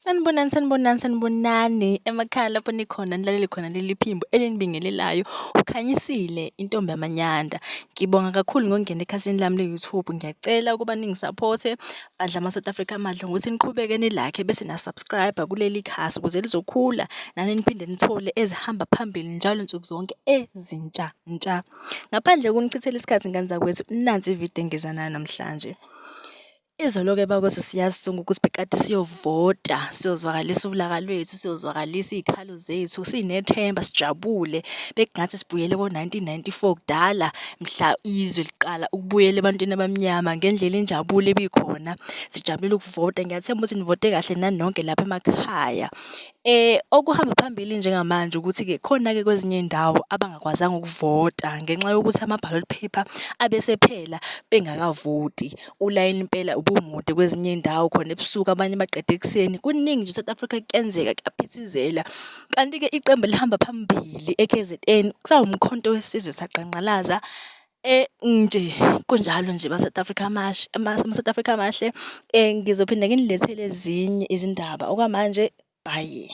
Sanibonani emakhaya lapho nikhona nilalele khona leli phimbo elinibingelelayo. Ukhanyisile intombi yamanyanda. Ngibonga kakhulu ngokungena ekhasini lami le-YouTube. Ngiyacela ukuba ningisaphothe bandla ama-South Africa amadla ngokuthi niqhubeke nilakhe bese na-subscribe kuleli khasi ukuze lizokhula nani niphinde nithole ezihamba phambili njalo nsuku zonke ezintsha ntsha. Ngaphandle kokunichithela isikhathi ngane zakwethu, nansi ividiyo engiza nayo namhlanje. Izolo-ke bakwethu siyazi sonke ukuthi bekade siyovota, siyozwakalisa ulaka lwethu, siyozwakalisa iy'khalo zethu, sinethemba, sijabule. Bekungathi sibuyele ko-1994 kudala, mhla izwe liqala ukubuyela ebantwini abamnyama ngendlela injabulo ebikhona. Sijabulela ukuvota, ngiyathemba ukuthi nivote kahle nani nonke lapha emakhaya. Okuhamba phambili njengamanje ukuthi-ke khona-ke kwezinye iy'ndawo abangakwazanga ukuvota ngenxa yokuthi ama-ballot paper abesephela bengakavoti. Ulayini impela ubumude kwezinye iy'ndawo, khona ebusuku abanye baqede ekuseni. Kuningi nje e-South Africa kuyenzeka, kuyaphithizela. Kanti-ke iqembu elihamba phambili e-KZN kusawumkhonto wesizwe saqanqalaza. Nje kunjalo nje ama-South Africa ama-South Africa amahle. Ngizophinde nginilethele ezinye izindaba okwamanje, bye.